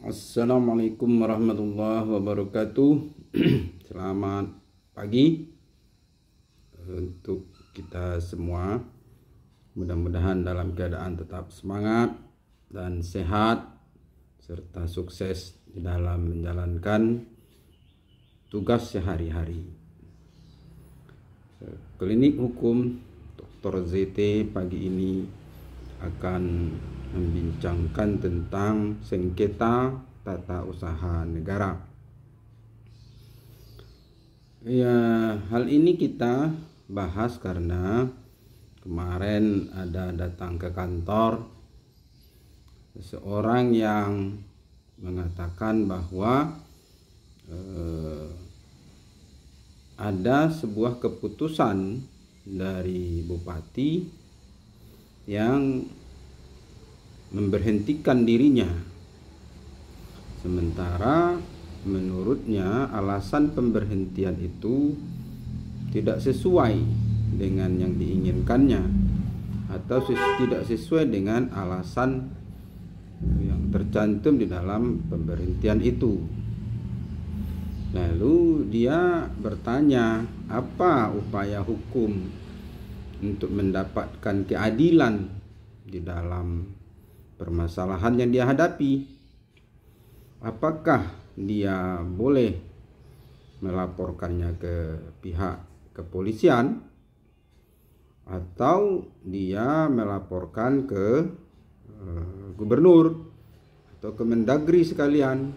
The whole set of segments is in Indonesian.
Assalamualaikum warahmatullahi wabarakatuh. Selamat pagi untuk kita semua. Mudah-mudahan dalam keadaan tetap semangat dan sehat serta sukses di dalam menjalankan tugas sehari-hari. Klinik Hukum Dr. ZT pagi ini akan membincangkan tentang sengketa tata usaha negara. Ya, hal ini kita bahas karena kemarin ada datang ke kantor seseorang yang mengatakan bahwa ada sebuah keputusan dari bupati yang memberhentikan dirinya, sementara menurutnya alasan pemberhentian itu tidak sesuai dengan yang diinginkannya atau tidak sesuai dengan alasan yang tercantum di dalam pemberhentian itu. Lalu dia bertanya, apa upaya hukum untuk mendapatkan keadilan di dalam permasalahan yang dia hadapi? Apakah dia boleh melaporkannya ke pihak kepolisian atau dia melaporkan ke gubernur atau ke Mendagri sekalian,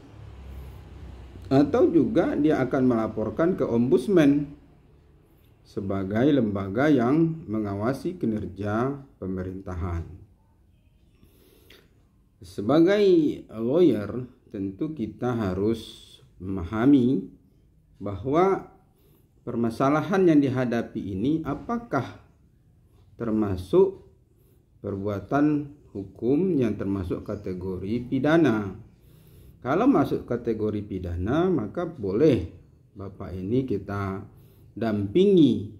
atau juga dia akan melaporkan ke ombudsman sebagai lembaga yang mengawasi kinerja pemerintahan. Sebagai lawyer, tentu kita harus memahami bahwa permasalahan yang dihadapi ini apakah termasuk perbuatan hukum yang termasuk kategori pidana. Kalau masuk kategori pidana, maka boleh Bapak ini kita dampingi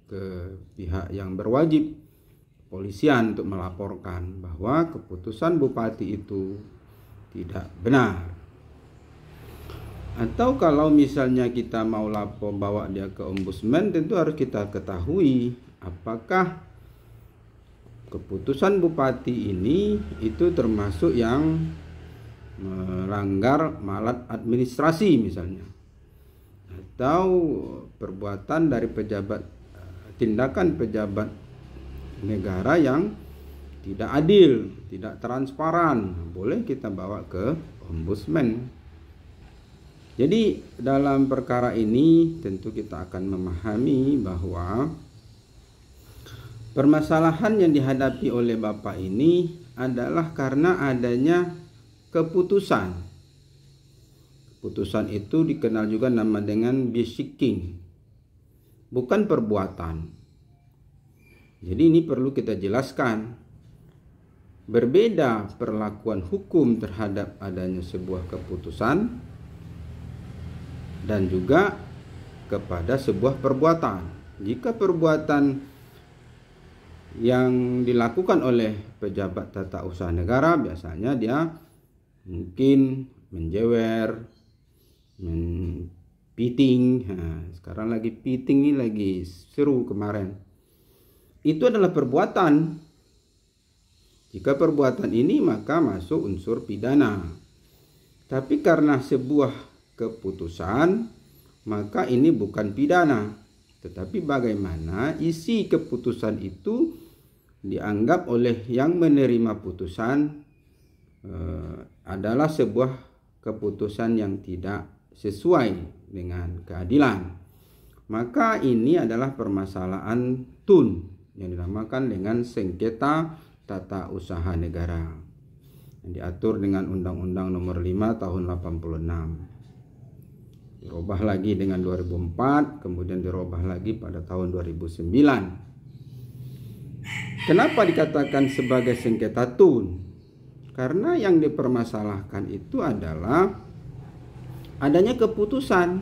ke pihak yang berwajib, polisian, untuk melaporkan bahwa keputusan bupati itu tidak benar. Atau kalau misalnya kita mau lapor bawa dia ke ombudsman, tentu harus kita ketahui apakah keputusan bupati ini itu termasuk yang melanggar malat administrasi misalnya, atau perbuatan dari pejabat, tindakan pejabat negara yang tidak adil, tidak transparan, boleh kita bawa ke ombudsman. Jadi dalam perkara ini tentu kita akan memahami bahwa permasalahan yang dihadapi oleh Bapak ini adalah karena adanya keputusan. Keputusan itu dikenal juga nama dengan besicking, bukan perbuatan. Jadi ini perlu kita jelaskan. Berbeda perlakuan hukum terhadap adanya sebuah keputusan dan juga kepada sebuah perbuatan. Jika perbuatan yang dilakukan oleh pejabat tata usaha negara, biasanya dia mungkin menjewer, piting. Sekarang lagi piting, ini lagi seru kemarin. Itu adalah perbuatan. Jika perbuatan ini maka masuk unsur pidana. Tapi karena sebuah keputusan, maka ini bukan pidana. Tetapi bagaimana isi keputusan itu dianggap oleh yang menerima putusan adalah sebuah keputusan yang tidak sesuai dengan keadilan. Maka ini adalah permasalahan TUN yang dinamakan dengan sengketa tata usaha negara, yang diatur dengan Undang-Undang Nomor 5 Tahun 86. Dirubah lagi dengan 2004, kemudian dirubah lagi pada tahun 2009. Kenapa dikatakan sebagai sengketa TUN? Karena yang dipermasalahkan itu adalah adanya keputusan.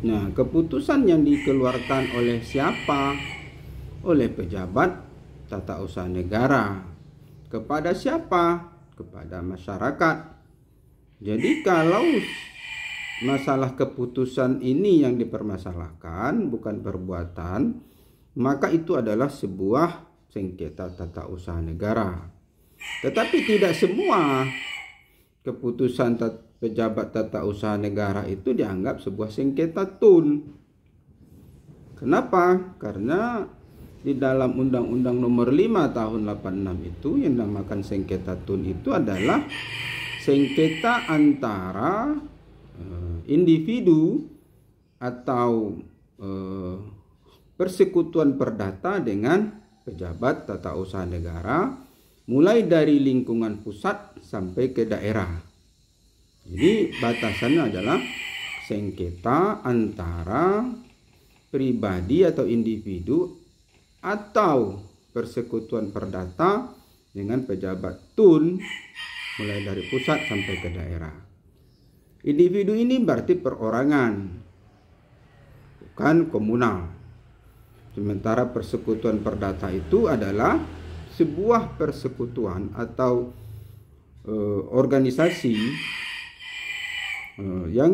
Nah, keputusan yang dikeluarkan oleh siapa? Oleh pejabat tata usaha negara. Kepada siapa? Kepada masyarakat. Jadi kalau masalah keputusan ini yang dipermasalahkan, bukan perbuatan, maka itu adalah sebuah sengketa tata usaha negara. Tetapi tidak semua keputusan pejabat tata usaha negara itu dianggap sebuah sengketa tun. Kenapa? Karena di dalam Undang-Undang Nomor 5 Tahun 86 itu yang dinamakan sengketa tun itu adalah sengketa antara individu atau persekutuan perdata dengan pejabat tata usaha negara, mulai dari lingkungan pusat sampai ke daerah. Jadi batasannya adalah sengketa antara pribadi atau individu atau persekutuan perdata dengan pejabat tun, mulai dari pusat sampai ke daerah. Individu ini berarti perorangan, bukan komunal. Sementara persekutuan perdata itu adalah sebuah persekutuan atau organisasi yang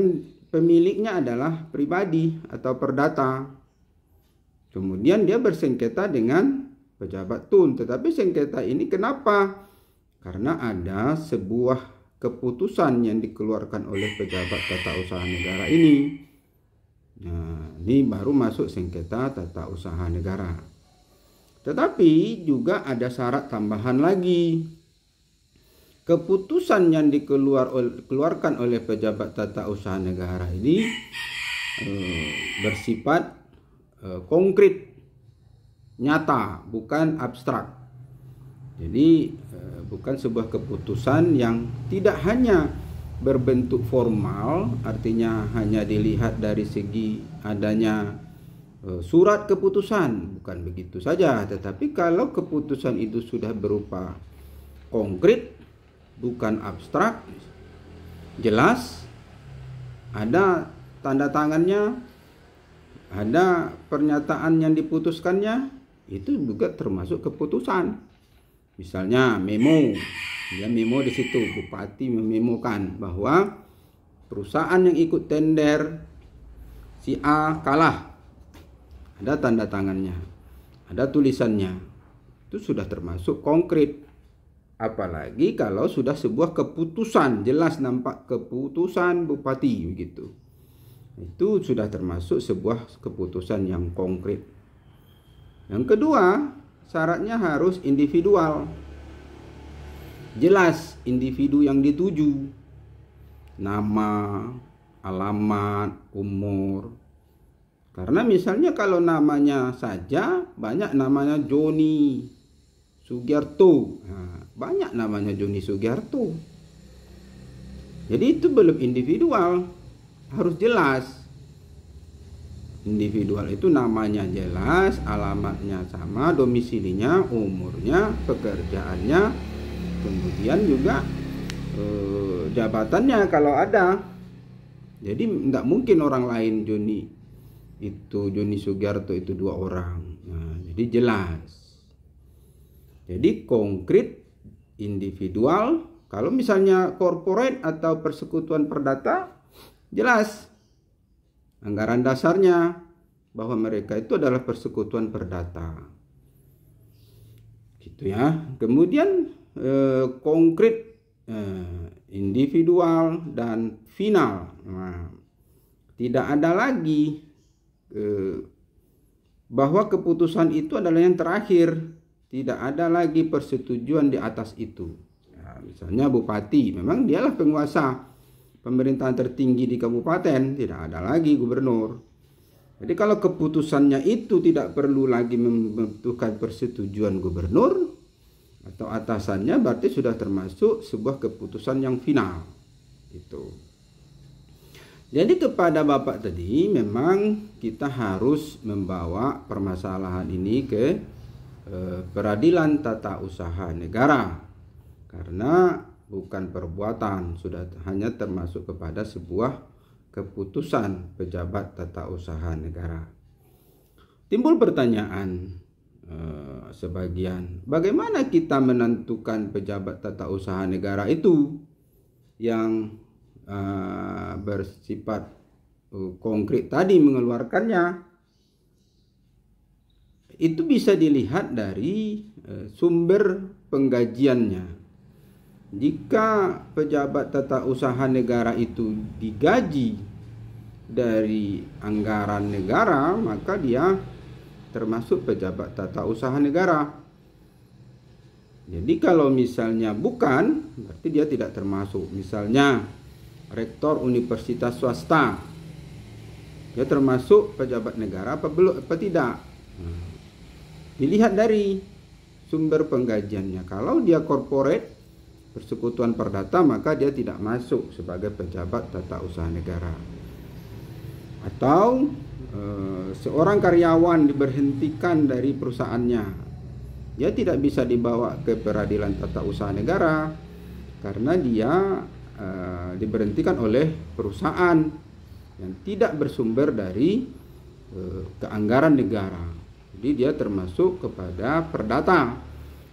pemiliknya adalah pribadi atau perdata. Kemudian dia bersengketa dengan pejabat tun. Tetapi sengketa ini kenapa? Karena ada sebuah keputusan yang dikeluarkan oleh pejabat tata usaha negara ini. Nah, ini baru masuk sengketa tata usaha negara. Tetapi juga ada syarat tambahan lagi. Keputusan yang dikeluarkan oleh pejabat tata usaha negara ini bersifat konkret, nyata, bukan abstrak. Jadi bukan sebuah keputusan yang tidak hanya berbentuk formal, artinya hanya dilihat dari segi adanya surat keputusan, bukan begitu saja. Tetapi kalau keputusan itu sudah berupa konkret, bukan abstrak, jelas, ada tanda tangannya, ada pernyataan yang diputuskannya, itu juga termasuk keputusan. Misalnya memo, dia memo di situ, bupati mememokan bahwa perusahaan yang ikut tender si A kalah. Ada tanda tangannya, ada tulisannya. Itu sudah termasuk konkret. Apalagi kalau sudah sebuah keputusan, jelas nampak keputusan bupati begitu. Itu sudah termasuk sebuah keputusan yang konkret. Yang kedua, syaratnya harus individual. Jelas individu yang dituju. Nama, alamat, umur. Karena misalnya kalau namanya saja, banyak namanya Joni Sugiarto. Nah, banyak namanya Joni Sugiarto. Jadi itu belum individual. Harus jelas. Individual itu namanya jelas, alamatnya sama, domisilinya, umurnya, pekerjaannya, kemudian juga jabatannya kalau ada. Jadi nggak mungkin orang lain Joni Sugiarto itu 2 orang. Nah, jadi jelas. Jadi konkret, individual. Kalau misalnya corporate atau persekutuan perdata, jelas anggaran dasarnya bahwa mereka itu adalah persekutuan perdata, gitu ya. Kemudian konkret, individual dan final. Nah, tidak ada lagi bahwa keputusan itu adalah yang terakhir. Tidak ada lagi persetujuan di atas itu. Ya, misalnya bupati, memang dialah penguasa pemerintahan tertinggi di kabupaten, tidak ada lagi gubernur. Jadi kalau keputusannya itu tidak perlu lagi membutuhkan persetujuan gubernur atau atasannya, berarti sudah termasuk sebuah keputusan yang final. Itu. Jadi kepada Bapak tadi, memang kita harus membawa permasalahan ini ke peradilan tata usaha negara. Karena bukan perbuatan, sudah hanya termasuk kepada sebuah keputusan pejabat tata usaha negara. Timbul pertanyaan sebagian, bagaimana kita menentukan pejabat tata usaha negara itu yang bersifat konkret tadi mengeluarkannya, itu bisa dilihat dari sumber penggajiannya. Jika pejabat tata usaha negara itu digaji dari anggaran negara, maka dia termasuk pejabat tata usaha negara. Jadi kalau misalnya bukan, berarti dia tidak termasuk. Misalnya rektor universitas swasta, dia termasuk pejabat negara apa tidak? Dilihat dari sumber penggajiannya. Kalau dia corporate, persekutuan perdata, maka dia tidak masuk sebagai pejabat tata usaha negara. Atau seorang karyawan diberhentikan dari perusahaannya, dia tidak bisa dibawa ke peradilan tata usaha negara karena dia diberhentikan oleh perusahaan yang tidak bersumber dari keanggaran negara. Jadi dia termasuk kepada perdata.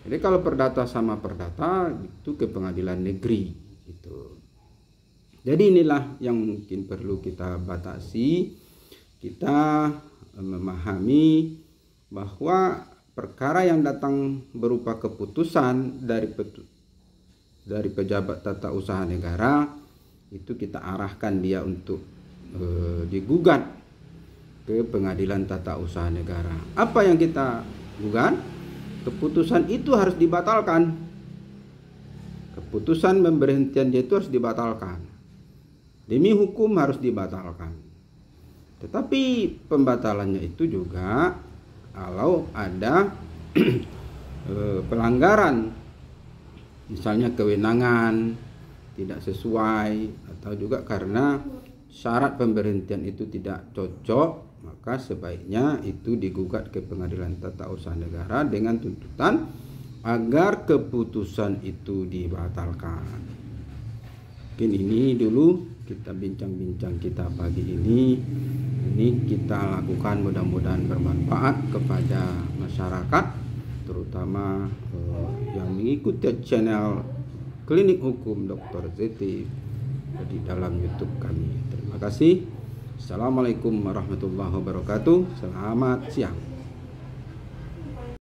Jadi kalau perdata sama perdata itu ke pengadilan negeri gitu. Jadi inilah yang mungkin perlu kita batasi. Kita memahami bahwa perkara yang datang berupa keputusan dari pejabat tata usaha negara itu kita arahkan dia untuk digugat ke pengadilan tata usaha negara. Apa yang kita gugat? Keputusan itu harus dibatalkan. Keputusan pemberhentian dia itu harus dibatalkan. Demi hukum harus dibatalkan. Tetapi pembatalannya itu juga kalau ada pelanggaran, misalnya kewenangan tidak sesuai, atau juga karena syarat pemberhentian itu tidak cocok, maka sebaiknya itu digugat ke pengadilan tata usaha negara dengan tuntutan agar keputusan itu dibatalkan. Mungkin ini dulu kita bincang-bincang kita pagi ini. Ini kita lakukan, mudah-mudahan bermanfaat kepada masyarakat, terutama yang mengikuti channel Klinik Hukum Dr. ZT di dalam YouTube kami. Terima kasih. Assalamualaikum warahmatullahi wabarakatuh. Selamat siang.